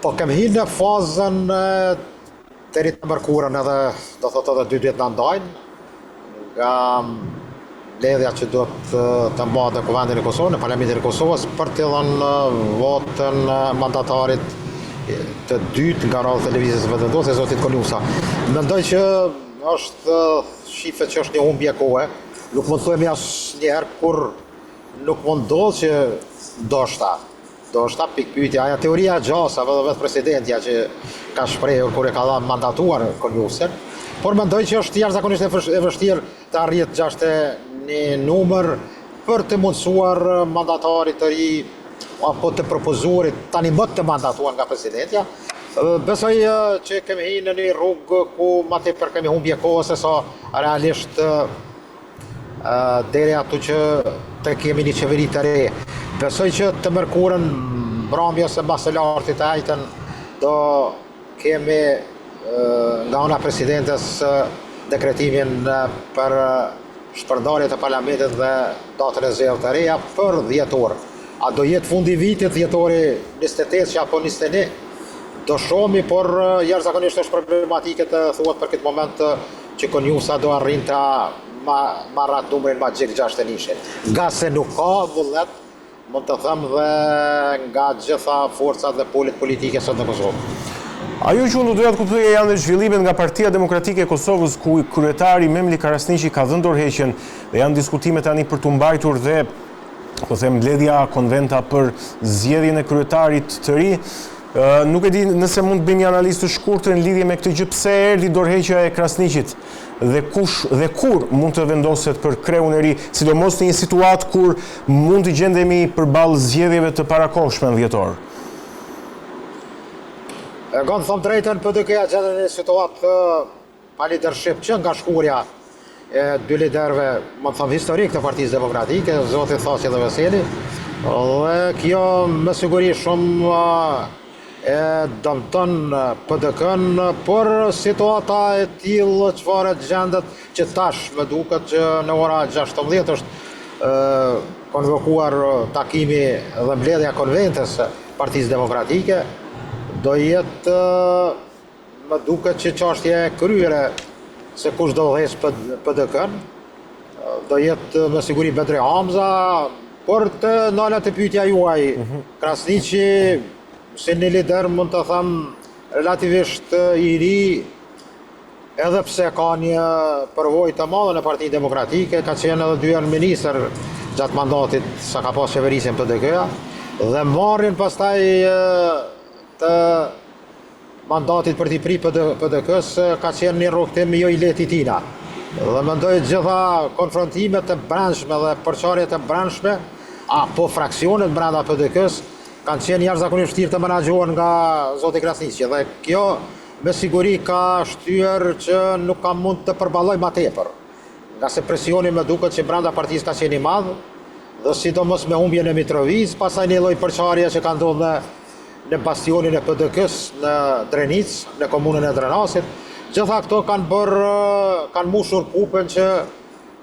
Po kemi hinë në fazën të rritë të mërkurën edhe do thotë edhe 2 ditë në ndajnë nga ledhja që do të mbahet në Kuvendin e Kosovës, në Parlamentin e Kosovës, për të dhënë votën mandatarit të dytë nga radhë televizijës vendosur, zotit Konjusa. Mendoj që është shifet që është një humbje kohe, nuk mund të thojmë asnjëherë kur nuk mund ndodhë që ndoshta pikpyetja, ajo teoria e gjasave dhe vetë presidentja që ka shprehur kur e ka dhënë mandatuar Konjusën, por mendoj që është jashtëzakonisht e vështirë të arrijë gjashtë një numër për të mundësuar mandatarit të ri apo të propozuarit tani më të mandatuar nga presidentja. Besoj që kemi hyrë në një rrugë ku më tepër kemi humbje kohë se sa realisht deri aty që të kemi një qeveri të re. Besoj që të mërkurën mbrëmje ose mbas së lartit të ajtën do kemi nga ana presidentes dekretimin për shpërndarje të parlamentit dhe datën e zgjedhjeve të reja për dhjetor. A do jetë fundi vitit dhjetori 28 apo 21? Do shohmi, por jashtëzakonisht është problematike të thuhet për këtë moment që Konjusa do arrinte marrë atë numrin ma gjik 61. Nga se nuk ka vullnet, mund të them dhe nga gjitha forcat dhe polit politike sot në Kosovë. Ajo që unë doja të kuptoja janë dhe zhvillimet nga Partia Demokratike e Kosovës, ku kryetari Memli Karasniqi ka dhënë dorëheqjen dhe janë diskutime tani për të mbajtur dhe po them mbledhja konventa për zgjedhjen e kryetarit të ri. Nuk e di nëse mund të bëjmë një analizë të shkurtër në lidhje me këtë gjë, pse erdhi dorëheqja e Krasniqit dhe kush dhe kur mund të vendoset për kreun e ri, sidomos në një situatë kur mund të gjendemi përballë zgjedhjeve të parakohshme në dhjetor. Gënë thëmë drejten për dukeja gjetë një situatë pa leadership që nga shkurja e 2 liderëve, më të thëmë historik të Partisë Demokratike, zotit Thaqi dhe Veseli, dhe kjo me siguri shumë e dëmton PDK-n, por situata e tillë çfarë gjendet që tash më duket që në ora 16 është konvokuar takimi dhe mbledhja konventes Partisë Demokratike, do jetë më duket që çështja e kryere se kush do dhejsh PDK-n, do jetë me siguri Bedri Hamza, por të nalet e pyetja juaj, Krasniqi si një lider mund të them relativisht i ri, edhe pse ka një përvojë të madhe në Partinë Demokratike, ka qenë edhe 2 herë ministër gjatë mandatit sa ka pas qeverisjen PDK-ja, dhe marrin pastaj të mandatit për t'i pri PDK-s ka qenë një rrugtim jo i lehtë i tina. Dhe mendoj gjitha konfrontimet të brendshme dhe përçarjet të brendshme apo fraksionet brenda PDK-s kanë qenë jashtëzakonisht vështirë të menaxhohen nga zoti Krasniqi, dhe kjo me siguri ka shtyr që nuk ka mund të përballoj ma tepër. Nga se presioni më duket që brenda partisë ka qenë i madh, dhe sidomos me humbjen e Mitrovic, pastaj një lloj përçarje që ka ndodhur në bastionin e PDK-s në Drenic, në komunën e Drenasit. Gjitha këto kanë mushur kupën që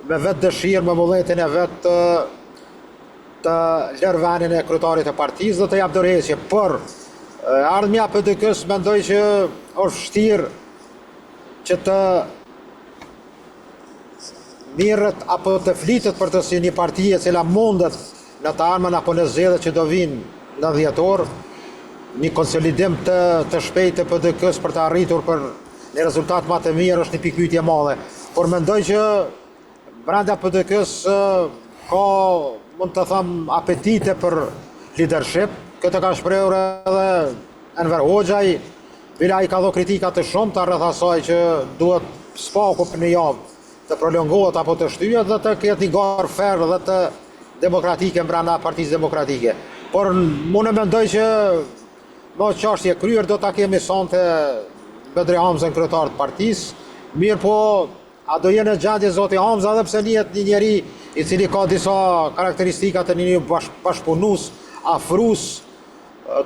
me vetë dëshirë, me vullnetin e vetë të lërë venin e kryetarit e partisë dhe të jap dorëheqje, por ardhmja e PDK-s mendoj që është vështirë që të mirret apo të flitet për të si një parti e cila mundet në të ardhmen apo në zgjedhjet që do vinë në dhjetor, një konsolidim të shpejtë të PDK-s për të arritur për një rezultat më të mirë është një pikpyetje e madhe. Por mendoj që brenda PDK-s ka, mund të them, apetite për leadership. Këtë ka shprehur edhe Enver Hoxhaj, bila ai ka dhënë kritika të shumta rreth asaj që duhet spaku për një javë të prolongohet apo të shtyhet dhe të ketë një garë ferr dhe të demokratike brenda Partisë Demokratike. Por unë mendoj që në çështje kryer do ta kemi sonte Bedri Hamza në kryetar të partisë, mirë po a do jenë në gjendje zoti Hamza edhe pse njihet një njeri i cili ka disa karakteristika të një bashkëpunues, afrues,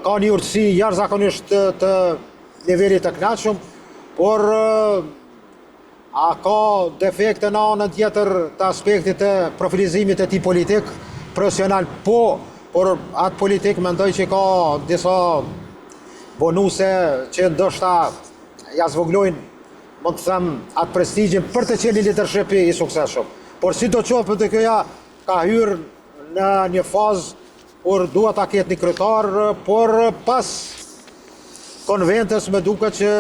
ka një urtësi jashtëzakonisht të nivelit të kënaqshëm, por a ka defekte në anën tjetër të aspektit të profilizimit të tij politik, profesional po, por atë politik mendoj që ka disa bonuse që ndoshta ja zvoglojnë, më të them, atë prestigjin për të qenë një leadership i suksesshëm. Por si do qoftë për të këja ka hyrë në një fazë kur duhet ta ketë një kryetar, por pas konventës me duket që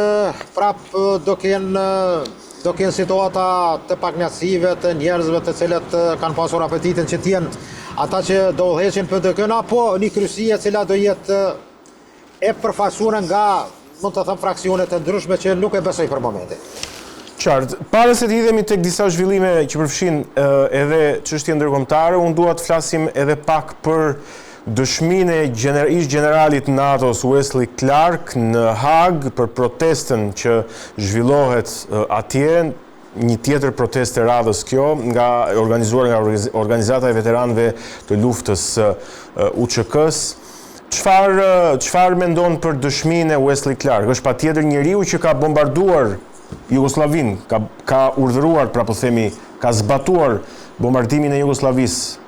prap do kenë situata të paknjatësive të njerëzve të cilët kanë pasur apetitin që t'jenë ata që do udhëheqin PDK-n, apo një kryesi e cila do jetë e përfaqësuar nga, mund të them, fraksione të ndryshme që nuk e besoj për momentin. Qartë, para se të hidhemi tek disa zhvillime që përfshin edhe çështje ndërkombëtare, unë dua të flasim edhe pak për dëshminë e ish generalit NATO-s Wesley Clark në Hag për protestën që zhvillohet atje, një tjetër protestë e radhës kjo, organizuar nga organizata e veteranëve të luftës UÇK-s. Çfarë mendon për dëshminë e Wesley Clark? Është patjetër njeriu që ka bombarduar Jugosllavinë, ka urdhëruar, pra po themi, ka zbatuar bombardimin e Jugosllavisë.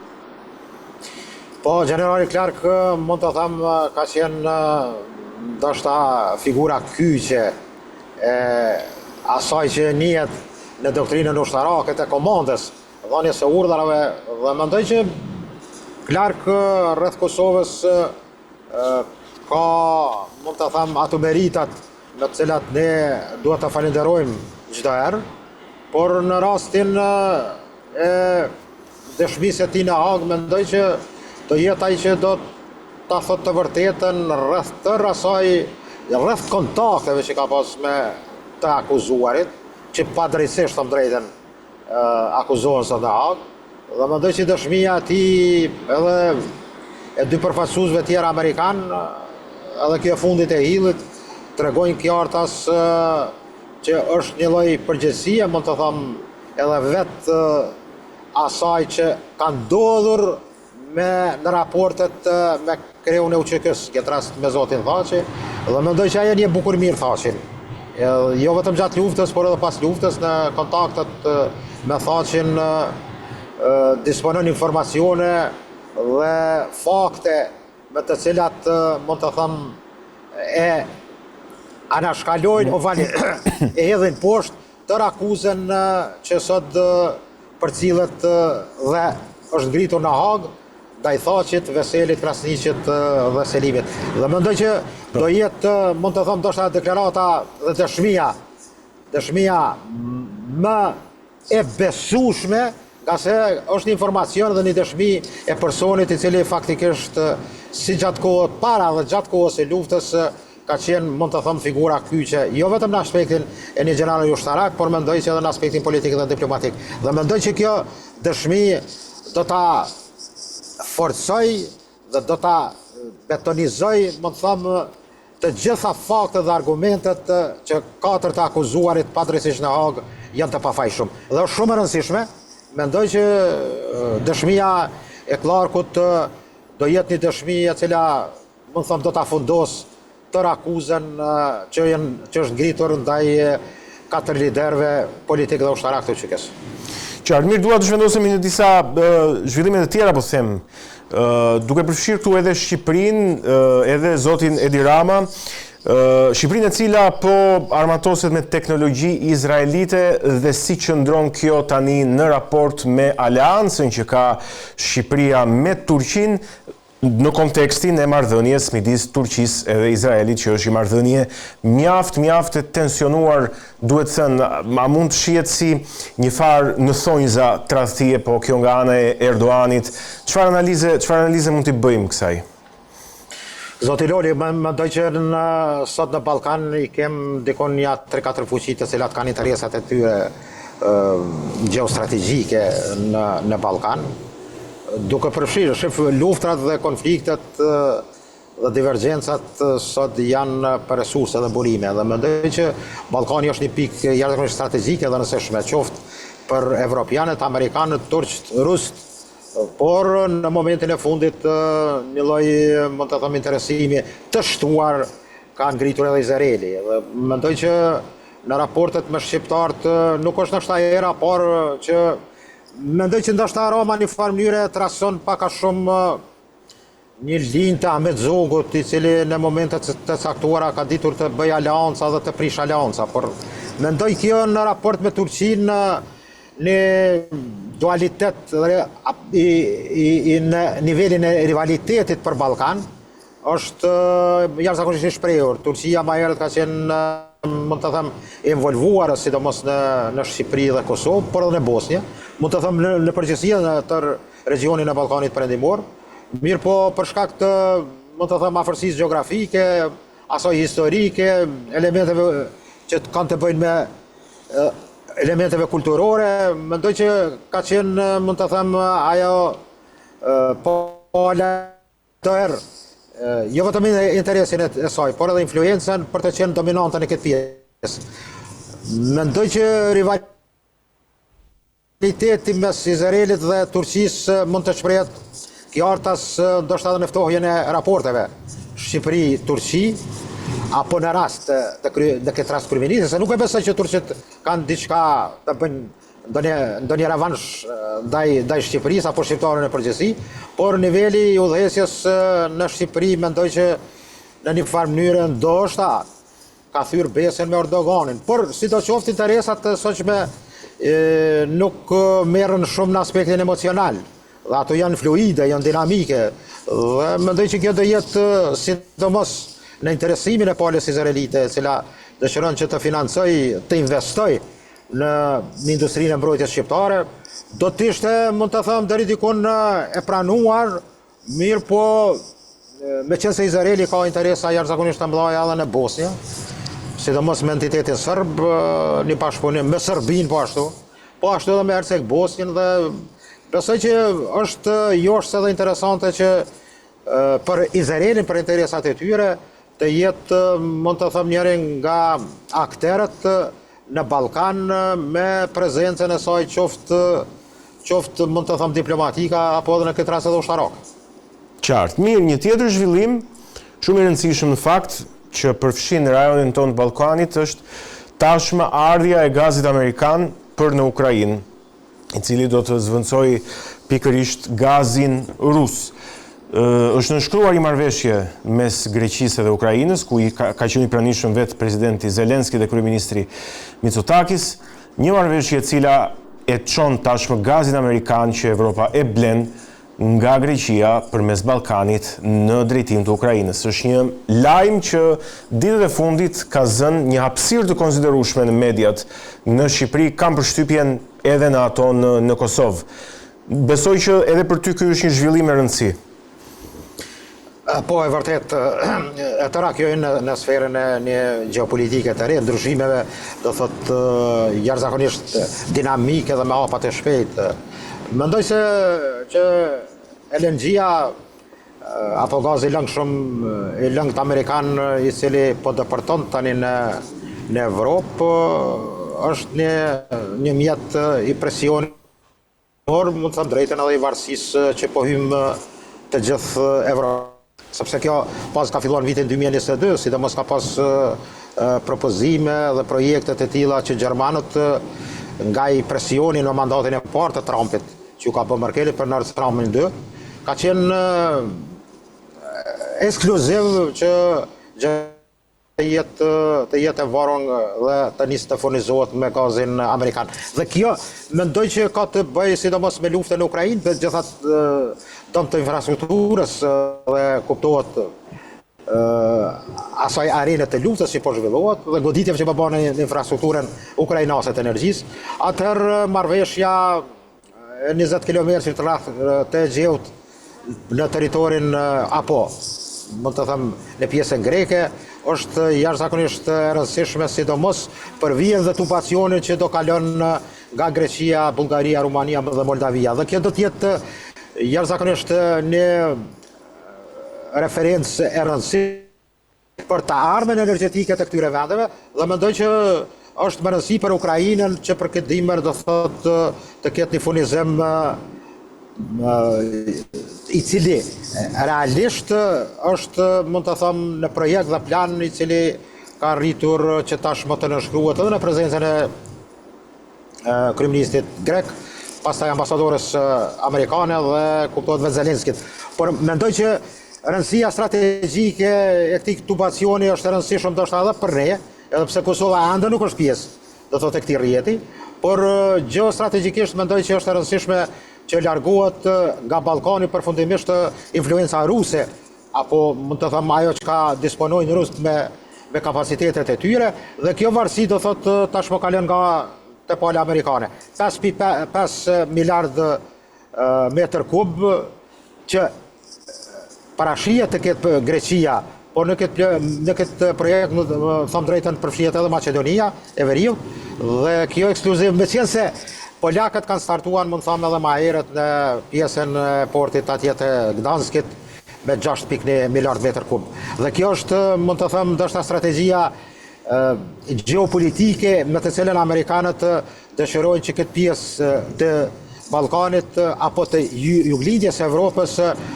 Po, generali Clark, mund të them, ka qenë ndoshta figura kyçe e asaj që njihet në doktrinën ushtarake të komandës, dhënies së urdhrave, dhe mendoj që Clark rreth Kosovës ka, mund të them, ato meritat në të cilat ne duhet të falenderojmë çdo herë, por në rastin e dëshmisë së tij në Hag, mendoj që do jetë ai që do ta thotë të vërtetën rreth tërë asaj, rreth kontakteve që ka pas me të akuzuarit, që padrejtisht, thëmë drejtën, akuzohen sot në Hag, dhe mendoj që dëshmia e tij edhe e dy përfaqësuesve tjerë amerikan, edhe kjo fundit e Hillit, tregojnë qartas që është një lloj përgjegjësie, mund të them, edhe vetë asaj që ka ndodhur në raportet me kreun e UÇK-s, këtë rast me zotin Thaçi, dhe mendoj që ajo një bukur mirë Thaçin. Jo vetëm gjatë luftës, por edhe pas luftës, në kontaktet me Thaçin disponon informacione dhe fakte me të cilat, mund të them, e anashkalojnë ose e hedhin poshtë tërë akuzën që sot përcillet dhe është ngritur në Hag ndaj Thaçit, Veselit, Krasniqit dhe Selimit. Dhe mendoj që do jetë, mund të them, ndoshta deklarata dhe dëshmia më e besueshme, nga se është një informacion dhe një dëshmi e personit i cili faktikisht si gjatë kohët para dhe gjatë kohës së luftës ka qenë, mund të them, figura kyçe, jo vetëm në aspektin e një generali ushtarak, por mendoj që edhe në aspektin politik dhe diplomatik. Dhe mendoj që kjo dëshmi do ta forcoj dhe do ta betonizoj, mund të them, të gjitha faktet dhe argumentet që katër të akuzuarit padrejtisht në Hag janë të pafajshëm. Dhe është shumë e rëndësishme, mendoj që dëshmia e Clarkut do jetë një dëshmi e cila, mund të them, do ta fundos tërë akuzën që është ngritur ndaj katër liderëve politik dhe ushtarak të UÇK-s. Qartë, mirë, dua të zhvendosemi në disa zhvillime të tjera, po them, duke përfshirë këtu edhe Shqipërinë, edhe zotin Edi Rama, Shqipërinë e cila po armatoset me teknologji izraelite dhe si qëndron kjo tani në raport me aleancën që ka Shqipëria me Turqinë, në kontekstin e marrëdhënies midis Turqisë edhe Izraelit, që është një marrëdhënie mjaft e tensionuar, duhet thënë, a mund të shihet si një farë në thonjza tradhtie, po kjo nga ana e Erdoganit. Çfarë analize mund t'i bëjmë kësaj? Zoti Loli, mendoj që sot në Ballkan i kem dikon ja 3-4 fuqi të cilat kanë interesat e tyre gjeostrategjike në Ballkan, duke përfshirë luftrat dhe konfliktet dhe divergjencat sot janë për resurse dhe burime. Dhe mendoj që Ballkani është një pikë jashtëzakonisht strategjike dhe rëndësishme, qoftë për evropianët, amerikanët, turqët, rusët, por në momentin e fundit një lloj, mund të them, interesimi të shtuar ka ngritur edhe Izraeli. Dhe mendoj që në raportet me shqiptarët nuk është ndoshta era, por që mendoj që ndoshta Roma në një farë mënyre trason pak a shumë një linjë të Ahmet Zogut, i cili në momentet të caktuara ka ditur të bëj aleanca dhe të prish aleanca, por mendoj kjo në raport me Turqinë në dualitet në nivelin e rivalitetit për Ballkan është jashtëzakonisht i shprehur. Turqia më herët ka qenë, mund të them, involvuar sidomos në Shqipëri dhe Kosovë, por edhe në Bosnjë, mund të them në përgjithësi në tërë regionin e Ballkanit Perëndimor. Mirë po për shkak të, mund të them, afërsisë gjeografike, asoj historike, elementeve që kanë të bëjnë me elementeve kulturore, mendoj që ka qenë, mund të them, ajo pola tërë, jo vetëm interesin e saj, por edhe influencën për të qenë dominante në këtë pjesë. Mendoj që rivaliteti mes Izraelit dhe Turqisë mund të shprehet kjartas ndoshta edhe në ftohjen e raporteve Shqipëri-Turqi, apo në rast në këtë rast kryeministri, se nuk e besoj që turqit kanë diçka të bëjnë ndonjë revansh ndaj Shqipërisë apo shqiptarëve në përgjithësi, por niveli i udhëheqjes në Shqipëri mendoj që në një farë mënyrë ndoshta ka thyrë besën me Erdoganin, por sidoqoftë interesat saqme nuk merren shumë në aspektin emocional. Dhe ato janë fluide, janë dinamike, dhe mendoj që kjo do jetë sidomos në interesimin e palës izraelite, e cila dëshiron që të financoj, të investoj në industrinë e mbrojtjes shqiptare, do të ishte, mund të them, deri dikun e pranuar, mirë po me qenë se Izraeli ka interesa jashtëzakonisht të mëdha edhe në Bosnjë, sidomos me entitetin serb, një bashkëpunim me Serbinë po ashtu edhe me Herceg Bosnjën, dhe besoj që është joshse dhe interesante që për Izraelin, për interesat e tyre, të jetë, mund të them, njëri nga akterët në Ballkan me prezencën e saj qoftë mund të them diplomatika apo edhe në këtë rast edhe ushtarak. Qartë. Mirë, një tjetër zhvillim shumë i rëndësishëm në fakt që përfshin në rajonin tonë të Ballkanit është tashmë ardhja e gazit amerikan për në Ukrainë, i cili do të zvendçojë pikërisht gazin rus. Është nënshkruar i marrëveshje mes Greqisë dhe Ukrainës, ku ka qenë i pranishëm vetë presidenti Zelenski dhe kryeministri Mitsotakis, një marrëveshje e cila e çon tashmë gazin amerikan që Evropa e blen nga Greqia përmes Ballkanit në drejtim të Ukrainës. Është një lajm që ditët e fundit ka zënë një hapësirë të konsiderueshme në mediat në Shqipëri, kam përshtypjen edhe në ato në Kosovë. Besoj që edhe për ty ky është një zhvillim i rëndësi. Po, e vërtet, e tëra kjo në sferën e një geopolitike të re, ndryshimeve, do thot, jashtëzakonisht dinamike dhe me hapat e shpejtë. Mendoj se që LNG-a apo gazi i lëngët amerikan, i cili po dëpërton tani në Evropë, është një mjet i presionit, por mund të them drejtën edhe i varësisë që po hymë të gjithë Evropë. Sepse kjo pas ka filluar në vitin 2022, sidomos ka pas propozime dhe projektet e tilla që gjermanët nga i presioni në mandatin e parë të Trumpit, që ka bërë Merkelit për Nord Stream 2, ka qenë ekskluziv që të jetë e varur dhe të nisë të furnizohet me gazin amerikan. Dhe kjo mendoj që ka të bëjë sidomos me luftën në Ukrainë, për gjithat dëmë të infrastrukturës dhe kuptohet asaj arenet të luftës që po zhvillohet dhe goditjeve që po bën në infrastrukturën ukrainase të energjisë. Atëherë marrëveshja 20 km të rreth të Egjeut në territorin apo mund të them në pjesën greke është jashtëzakonisht e rëndësishme, sidomos për vijën dhe tubacionin që do kalon nga Greqia, Bullgaria, Rumania dhe Moldavia. Dhe kjo do të jetë jashtëzakonisht një referencë e rëndësishme për të ardhmen energjetike të këtyre vendeve, dhe mendoj që është më rëndësi për Ukrainën që për këtë dimër do thotë të ketë një furnizim i cili realisht është, mund të them, në projekt dhe plan i cili ka rritur që tashmë të nënshkruhet edhe në prezencën e kryeministit grek, pastaj ambasadores amerikane dhe kuptohet vetë Zelenskit. Por mendoj që rëndësia strategjike e këtij tubacioni është e rëndësishme ndoshta edhe për ne, edhe pse Kosova ende nuk është pjesë, do thotë e këtij rrjeti, por geostrategjikisht mendoj që është e rëndësishme që largohet nga Ballkani përfundimisht influenca ruse, apo mund të them ajo që ka disponojnë rusët me kapacitetet e tyre, dhe kjo varësi do thotë tashmë ka lënë nga te pala amerikane. 5,5 miliard metër kub që parashihet të ketë Greqia, por në këtë projekt, thëmë drejtën, përfshihet edhe Macedonia e Veriut, dhe kjo ekskluziv, me qenë se polakët kanë startuar, mund thëmë edhe ma herët në pjesën e portit atje të Gdanskit, me 6,1 miliard metër kub. Dhe kjo është, mund të thëmë, ndoshta strategjia geopolitike me të cilën amerikanët dëshirojnë që këtë pjesë të Ballkanit apo të juglindjes Evropës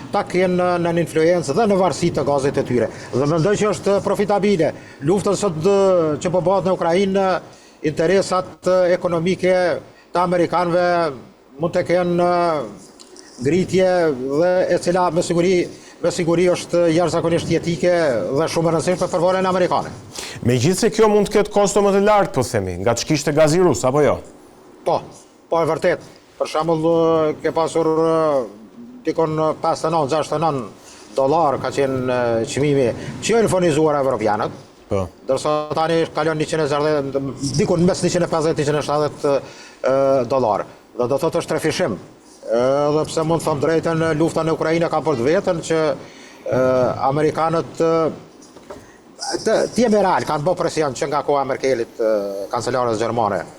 ta kenë në influencë dhe në varësi të gazit të tyre. Dhe mendoj që është profitabile. Luftën sot që po bëhet në Ukrainë, interesat ekonomike të amerikanëve mund të kenë ngritje dhe e cila me siguri është jashtëzakonisht jetike dhe shumë e rëndësishme për vlerën amerikane. Megjithse kjo mund të ketë kosto më të lartë, po themi, nga ç'kishte gazi rus, apo jo? Po e vërtet. Për shembull, ke pasur dikon $59-69 ka qenë çmimi që janë furnizuar evropianët. Po. Dërsa tani kalon 160, dikon mes 150-170 $. Dhe do thotë është trefishim. Edhe pse mund të them drejtën, lufta në Ukrainë ka për të veten që amerikanët të real kanë bërë presion që nga koha Merkelit, kancelarës gjermane,